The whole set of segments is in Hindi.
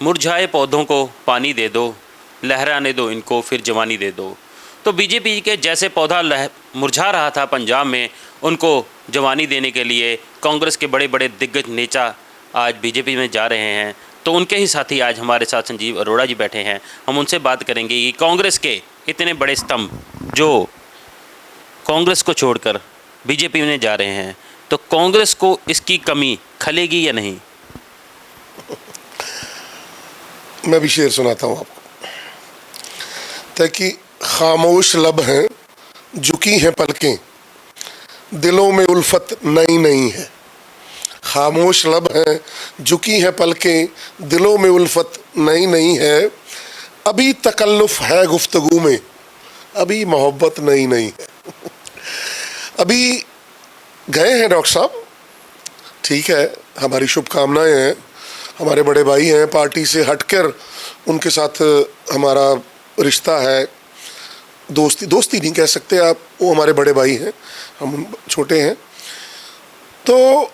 मुरझाए पौधों को पानी दे दो, लहराने दो इनको फिर जवानी दे दो। तो बीजेपी के जैसे पौधा मुरझा रहा था पंजाब में, उनको जवानी देने के लिए कांग्रेस के बड़े बड़े दिग्गज नेता आज बीजेपी में जा रहे हैं। तो उनके ही साथी आज हमारे साथ संजीव अरोड़ा जी बैठे हैं। हम उनसे बात करेंगे कि कांग्रेस के इतने बड़े स्तंभ जो कांग्रेस को छोड़कर बीजेपी में जा रहे हैं, तो कांग्रेस को इसकी कमी खलेगी या नहीं? मैं भी शेर सुनाता हूँ आपको, ताकि खामोश लब हैं, झुकी हैं पलकें, दिलों में उल्फत नई नई है। खामोश लब हैं, झुकी हैं पलकें, दिलों में उल्फत नई नई है। अभी तकल्लुफ है गुफ्तगू में, अभी मोहब्बत नई नई है। अभी गए हैं डॉक्टर साहब, ठीक है, हमारी शुभकामनाएं हैं। हमारे बड़े भाई हैं, पार्टी से हटकर उनके साथ हमारा रिश्ता है, दोस्ती नहीं कह सकते आप, वो हमारे बड़े भाई हैं, हम छोटे हैं। तो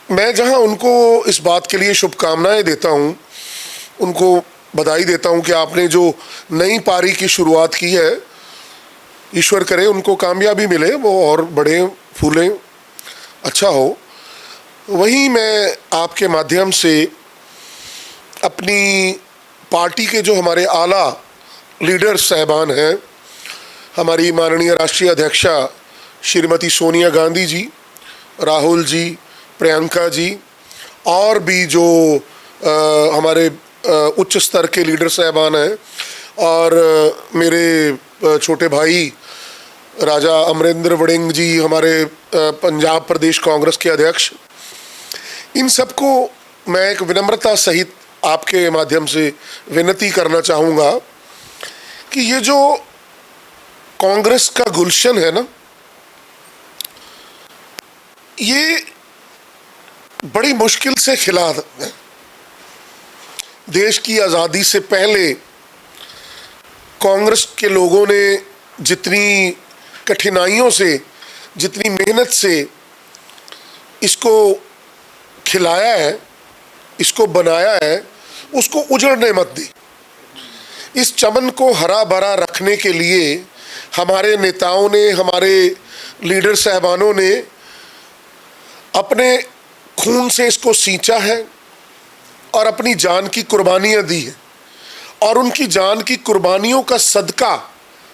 मैं जहां उनको इस बात के लिए शुभकामनाएं देता हूं, उनको बधाई देता हूं कि आपने जो नई पारी की शुरुआत की है, ईश्वर करे उनको कामयाबी मिले, वो और बड़े फूलें, अच्छा हो। वहीं मैं आपके माध्यम से अपनी पार्टी के जो हमारे आला लीडर साहबान हैं, हमारी माननीय राष्ट्रीय अध्यक्षा श्रीमती सोनिया गांधी जी, राहुल जी, प्रियंका जी, और भी जो हमारे उच्च स्तर के लीडर साहबान हैं, और मेरे छोटे भाई राजा अमरिंदर वड़िंग जी, हमारे पंजाब प्रदेश कांग्रेस के अध्यक्ष, इन सबको मैं एक विनम्रता सहित आपके माध्यम से विनती करना चाहूँगा कि ये जो कांग्रेस का गुलशन है ना, ये बड़ी मुश्किल से खिला है। देश की आज़ादी से पहले कांग्रेस के लोगों ने जितनी कठिनाइयों से, जितनी मेहनत से इसको खिलाया है, इसको बनाया है, उसको उजड़ने मत दी। इस चमन को हरा भरा रखने के लिए हमारे नेताओं ने, हमारे लीडर साहबानों ने अपने खून से इसको सींचा है और अपनी जान की कुर्बानियां दी है, और उनकी जान की कुर्बानियों का सदका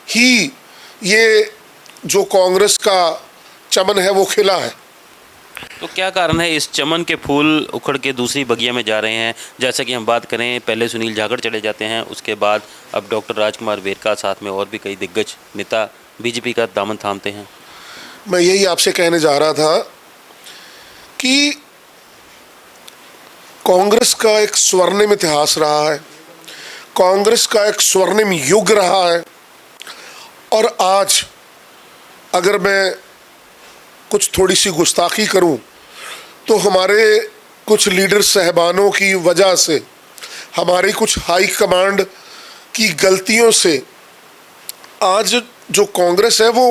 ही ये जो कांग्रेस का चमन है वो खिला है। तो क्या कारण है इस चमन के फूल उखड़ के दूसरी बगिया में जा रहे हैं? जैसे कि हम बात करें, पहले सुनील जाखड़ चले जाते हैं, उसके बाद अब डॉक्टर राजकुमार वेरका, साथ में और भी कई दिग्गज नेता बीजेपी का दामन थामते हैं। मैं यही आपसे कहने जा रहा था कि कांग्रेस का एक स्वर्णिम इतिहास रहा है, कांग्रेस का एक स्वर्णिम युग रहा है, और आज अगर मैं कुछ थोड़ी सी गुस्ताखी करूं तो हमारे कुछ लीडर साहबानों की वजह से, हमारी कुछ हाई कमांड की गलतियों से आज जो कांग्रेस है वो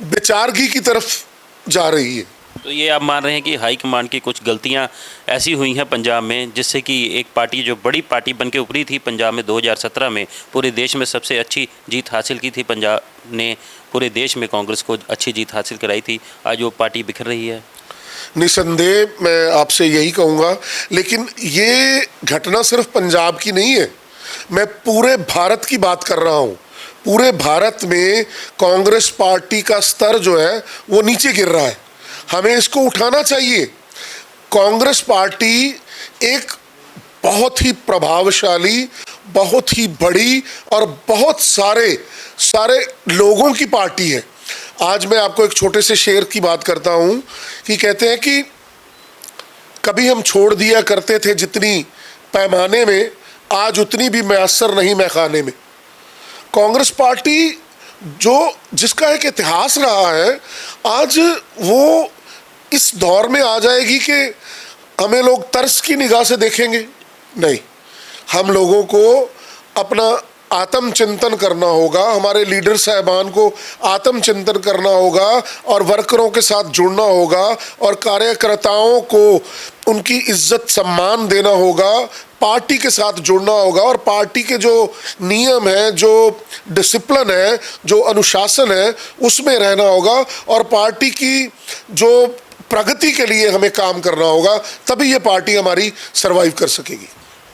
बेचारगी की तरफ जा रही है। तो ये आप मान रहे हैं कि हाई कमांड की कुछ गलतियां ऐसी हुई हैं पंजाब में, जिससे कि एक पार्टी जो बड़ी पार्टी बन के उभरी थी पंजाब में 2017 में, पूरे देश में सबसे अच्छी जीत हासिल की थी, पंजाब ने पूरे देश में कांग्रेस को अच्छी जीत हासिल कराई थी, आज वो पार्टी बिखर रही है। निसंदेह मैं आपसे यही कहूँगा, लेकिन ये घटना सिर्फ पंजाब की नहीं है, मैं पूरे भारत की बात कर रहा हूँ। पूरे भारत में कांग्रेस पार्टी का स्तर जो है वो नीचे गिर रहा है, हमें इसको उठाना चाहिए। कांग्रेस पार्टी एक बहुत ही प्रभावशाली, बहुत ही बड़ी और बहुत सारे लोगों की पार्टी है। आज मैं आपको एक छोटे से शेर की बात करता हूं कि कहते हैं कि कभी हम छोड़ दिया करते थे जितनी पैमाने में, आज उतनी भी मैसर नहीं मैखाने में। कांग्रेस पार्टी जिसका एक इतिहास रहा है, आज वो इस दौर में आ जाएगी कि हमें लोग तरस की निगाह से देखेंगे। नहीं, हम लोगों को अपना आत्मचिंतन करना होगा, हमारे लीडर साहबान को आत्मचिंतन करना होगा, और वर्करों के साथ जुड़ना होगा, और कार्यकर्ताओं को उनकी इज्जत सम्मान देना होगा, पार्टी के साथ जुड़ना होगा और पार्टी के जो नियम है, जो डिसिप्लिन है, जो अनुशासन है, उसमें रहना होगा और पार्टी की जो प्रगति के लिए हमें काम करना होगा, तभी ये पार्टी हमारी सरवाइव कर सकेगी।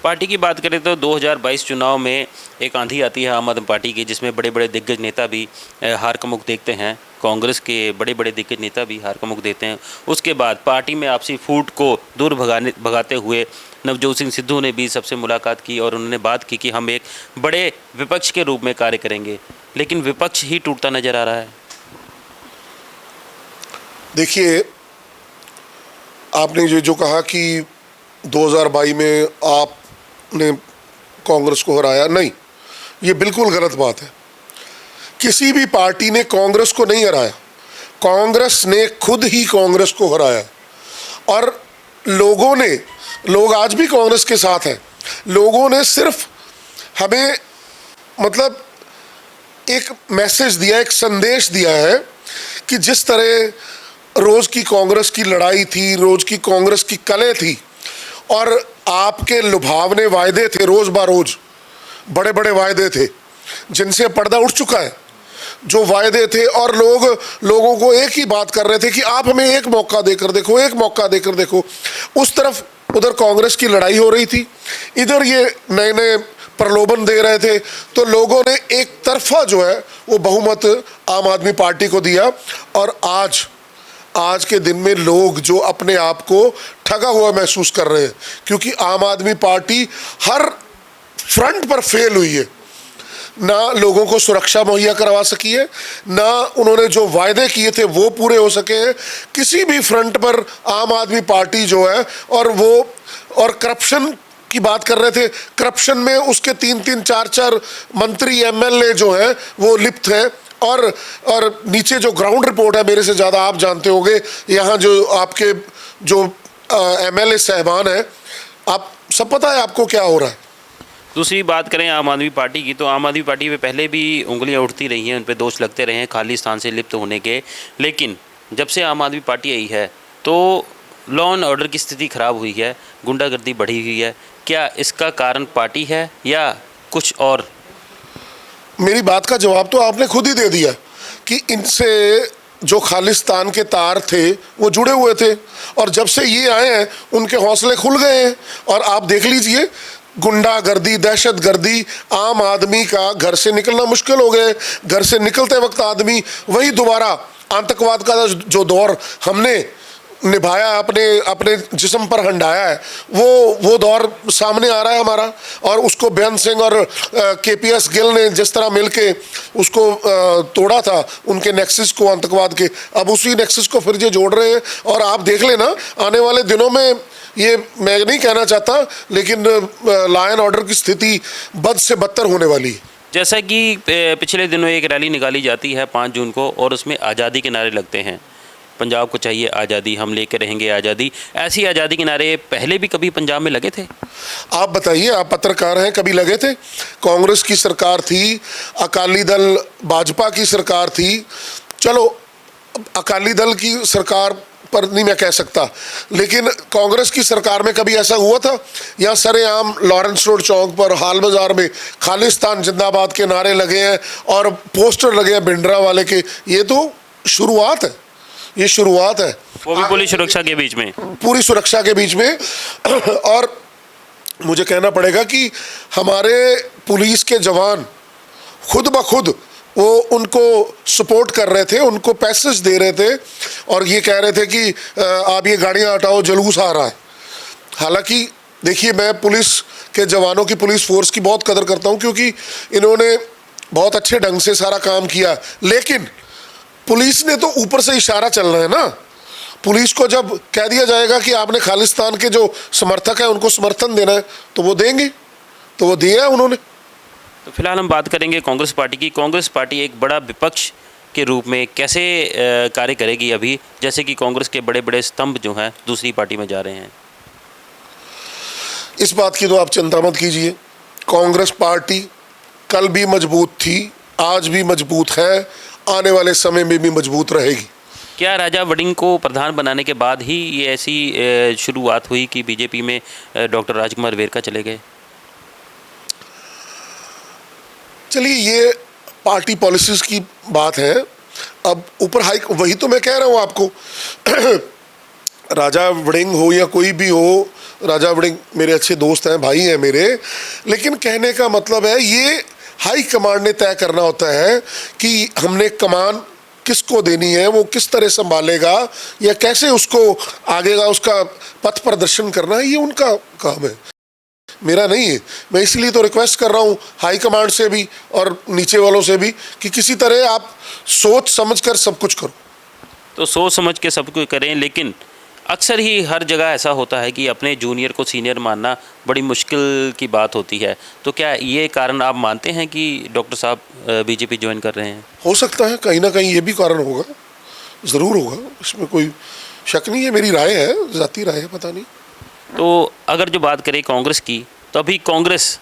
पार्टी की बात करें तो 2022 चुनाव में एक आंधी आती है आम आदमी पार्टी की, जिसमें बड़े बड़े दिग्गज नेता भी हार का मुख देखते हैं, कांग्रेस के बड़े बड़े दिग्गज नेता भी हार का मुख देते हैं। उसके बाद पार्टी में आपसी फूट को दूर भगाते हुए नवजोत सिंह सिद्धू ने भी सबसे मुलाकात की और उन्होंने बात की कि हम एक बड़े विपक्ष के रूप में कार्य करेंगे, लेकिन विपक्ष ही टूटता नजर आ रहा है। देखिए, आपने जो कहा कि 2022 में आपने कांग्रेस को हराया, नहीं, ये बिल्कुल गलत बात है। किसी भी पार्टी ने कांग्रेस को नहीं हराया, कांग्रेस ने खुद ही कांग्रेस को हराया। और लोग आज भी कांग्रेस के साथ हैं। लोगों ने सिर्फ हमें मतलब एक मैसेज दिया, एक संदेश दिया है कि जिस तरह रोज की कांग्रेस की लड़ाई थी, रोज की कांग्रेस की कलें थी और आपके लुभावने वायदे थे, रोज बारोज बड़े बड़े वायदे थे जिनसे पर्दा उठ चुका है, जो वायदे थे। और लोगों को एक ही बात कर रहे थे कि आप हमें एक मौका देकर देखो, एक मौका देकर देखो। उस तरफ उधर कांग्रेस की लड़ाई हो रही थी, इधर ये नए नए प्रलोभन दे रहे थे। तो लोगों ने एक तरफा जो है वो बहुमत आम आदमी पार्टी को दिया। और आज के दिन में लोग जो अपने आप को ठगा हुआ महसूस कर रहे हैं, क्योंकि आम आदमी पार्टी हर फ्रंट पर फेल हुई है। ना लोगों को सुरक्षा मुहैया करवा सकी है, ना उन्होंने जो वायदे किए थे वो पूरे हो सके हैं। किसी भी फ्रंट पर आम आदमी पार्टी जो है, और करप्शन की बात कर रहे थे, करप्शन में उसके 3-3, 4-4 मंत्री एमएलए जो हैं वो लिप्त हैं। और नीचे जो ग्राउंड रिपोर्ट है, मेरे से ज़्यादा आप जानते होंगे, यहाँ जो आपके जो एमएलए साहबान हैं, आप सब पता है आपको क्या हो रहा है। दूसरी बात करें आम आदमी पार्टी की, तो आम आदमी पार्टी पे पहले भी उंगलियां उठती रही हैं, उन पे दोष लगते रहे हैं खालिस्तान से लिप्त होने के। लेकिन जब से आम आदमी पार्टी आई है तो लॉ एंड ऑर्डर की स्थिति खराब हुई है, गुंडागर्दी बढ़ी हुई है। क्या इसका कारण पार्टी है या कुछ और? मेरी बात का जवाब तो आपने खुद ही दे दिया कि इनसे जो खालिस्तान के तार थे वो जुड़े हुए थे, और जब से ये आए हैं उनके हौसले खुल गए हैं। और आप देख लीजिए, गुंडागर्दी, दहशतगर्दी, आम आदमी का घर से निकलना मुश्किल हो गए। घर से निकलते वक्त आदमी वही दोबारा आतंकवाद का जो दौर हमने निभाया, अपने जिस्म पर हंडाया है, वो दौर सामने आ रहा है हमारा। और उसको बेअंत सिंह और केपीएस गिल ने जिस तरह मिलके उसको तोड़ा था, उनके नेक्सस को आतंकवाद के, अब उसी नेक्सस को फिर ये जोड़ रहे हैं। और आप देख लेना आने वाले दिनों में, ये मैं नहीं कहना चाहता, लेकिन लॉ एंड ऑर्डर की स्थिति बद से बदतर होने वाली है। जैसा कि पिछले दिनों एक रैली निकाली जाती है 5 जून को, और उसमें आज़ादी के नारे लगते हैं, पंजाब को चाहिए आज़ादी, हम लेके रहेंगे आज़ादी। ऐसी आज़ादी के नारे पहले भी कभी पंजाब में लगे थे? आप बताइए, आप पत्रकार हैं, कभी लगे थे? कांग्रेस की सरकार थी, अकाली दल भाजपा की सरकार थी। चलो, अकाली दल की सरकार पर नहीं मैं कह सकता, लेकिन कांग्रेस की सरकार में कभी ऐसा हुआ था? यहाँ सरेआम लॉरेंस रोड चौक पर, हाल बाजार में खालिस्तान जिंदाबाद के नारे लगे हैं और पोस्टर लगे हैं भिंडरा वाले के। ये तो शुरुआत है, ये शुरुआत है, वो भी पूरी सुरक्षा के बीच में, पूरी सुरक्षा के बीच में। और मुझे कहना पड़ेगा कि हमारे पुलिस के जवान खुद ब खुद वो उनको सपोर्ट कर रहे थे, उनको पैसेज दे रहे थे और ये कह रहे थे कि आप ये गाड़ियां हटाओ, जुलूस आ रहा है। हालांकि देखिए, मैं पुलिस के जवानों की, पुलिस फोर्स की बहुत कदर करता हूं, क्योंकि इन्होंने बहुत अच्छे ढंग से सारा काम किया। लेकिन पुलिस ने तो ऊपर से इशारा चलना है ना। पुलिस को जब कह दिया जाएगा कि आपने खालिस्तान के जो समर्थक हैं उनको समर्थन देना है, तो वो देंगे, तो वो दिया है उन्होंने। तो फिलहाल हम बात करेंगे कांग्रेस पार्टी की। कांग्रेस पार्टी एक बड़ा विपक्ष के रूप में कैसे कार्य करेगी अभी, जैसे कि कांग्रेस के बड़े बड़े स्तंभ जो हैं दूसरी पार्टी में जा रहे हैं? इस बात की तो आप चिंता मत कीजिए। कांग्रेस पार्टी कल भी मजबूत थी, आज भी मजबूत है, आने वाले समय में भी मजबूत रहेगी। क्या राजा वड़िंग को प्रधान बनाने के बाद ही ये ऐसी शुरुआत हुई कि बीजेपी में डॉक्टर राजकुमार वेरका चले गए? चलिए, ये पार्टी पॉलिसीज की बात है। अब ऊपर हाई, वही तो मैं कह रहा हूँ आपको। राजा वड़िंग हो या कोई भी हो, राजा वड़िंग मेरे अच्छे दोस्त हैं, भाई हैं मेरे, लेकिन कहने का मतलब है ये हाई कमांड ने तय करना होता है कि हमने कमान किसको देनी है, वो किस तरह संभालेगा या कैसे उसको आगे का उसका पथ प्रदर्शन करना है, ये उनका काम है, मेरा नहीं है। मैं इसलिए तो रिक्वेस्ट कर रहा हूँ हाई कमांड से भी और नीचे वालों से भी कि किसी तरह आप सोच समझ कर सब कुछ करो। तो सोच समझ के सब कुछ करें, लेकिन अक्सर ही हर जगह ऐसा होता है कि अपने जूनियर को सीनियर मानना बड़ी मुश्किल की बात होती है। तो क्या ये कारण आप मानते हैं कि डॉक्टर साहब बीजेपी ज्वाइन कर रहे हैं? हो सकता है कहीं ना कहीं ये भी कारण होगा, ज़रूर होगा, इसमें कोई शक नहीं है। मेरी राय है, ज़ाती राय है, पता नहीं। तो अगर जो बात करें कांग्रेस की, तो अभी कांग्रेस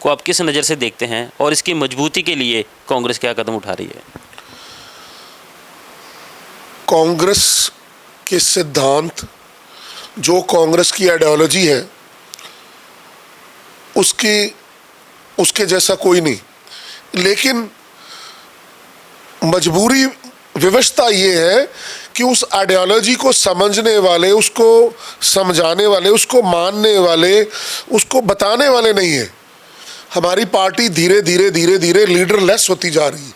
को आप किस नज़र से देखते हैं और इसकी मजबूती के लिए कांग्रेस क्या कदम उठा रही है? कांग्रेस के सिद्धांत, जो कांग्रेस की आइडियोलॉजी है, उसके जैसा कोई नहीं। लेकिन मजबूरी विवशता ये है कि उस आइडियोलॉजी को समझने वाले, उसको समझाने वाले, उसको मानने वाले, उसको बताने वाले नहीं है। हमारी पार्टी धीरे धीरे धीरे धीरे लीडरलेस होती जा रही है।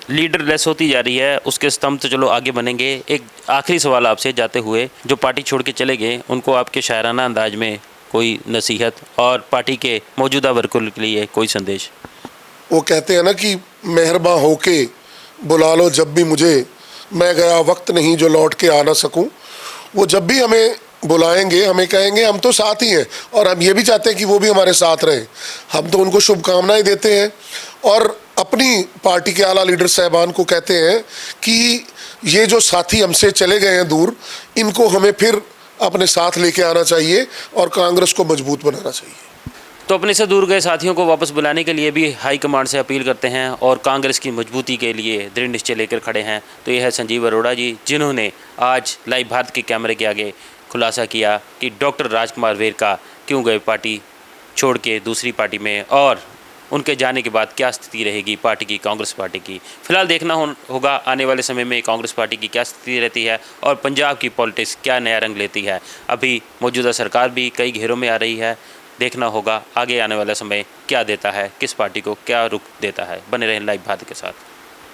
लीडरलेस होती जा रही है, उसके स्तंभ तो चलो आगे बनेंगे। एक आखिरी सवाल आपसे जाते हुए, जो पार्टी छोड़ के चले गए उनको आपके शायराना अंदाज में कोई नसीहत और पार्टी के मौजूदा वर्गों के लिए कोई संदेश? वो कहते हैं ना कि मेहरबान होके बुला लो जब भी मुझे, मैं गया वक्त नहीं जो लौट के आ ना सकूं। वो जब भी हमें बुलाएंगे हमें कहेंगे हम तो साथ ही हैं, और हम ये भी चाहते हैं कि वो भी हमारे साथ रहें। हम तो उनको शुभकामनाएं देते हैं और अपनी पार्टी के आला लीडर साहबान को कहते हैं कि ये जो साथी हमसे चले गए हैं दूर, इनको हमें फिर अपने साथ लेके आना चाहिए और कांग्रेस को मजबूत बनाना चाहिए। तो अपने से दूर गए साथियों को वापस बुलाने के लिए भी हाई कमांड से अपील करते हैं और कांग्रेस की मजबूती के लिए दृढ़ निश्चय लेकर खड़े हैं। तो ये है संजीव अरोड़ा जी, जिन्होंने आज लाइव भारत के कैमरे के आगे खुलासा किया कि डॉक्टर राजकुमार वेरका क्यों गए पार्टी छोड़ के दूसरी पार्टी में, और उनके जाने के बाद क्या स्थिति रहेगी पार्टी की, कांग्रेस पार्टी की। फिलहाल देखना होगा आने वाले समय में कांग्रेस पार्टी की क्या स्थिति रहती है और पंजाब की पॉलिटिक्स क्या नया रंग लेती है। अभी मौजूदा सरकार भी कई घेरों में आ रही है, देखना होगा आगे आने वाला समय क्या देता है, किस पार्टी को क्या रुख देता है। बने रहें लाइव भारत के साथ।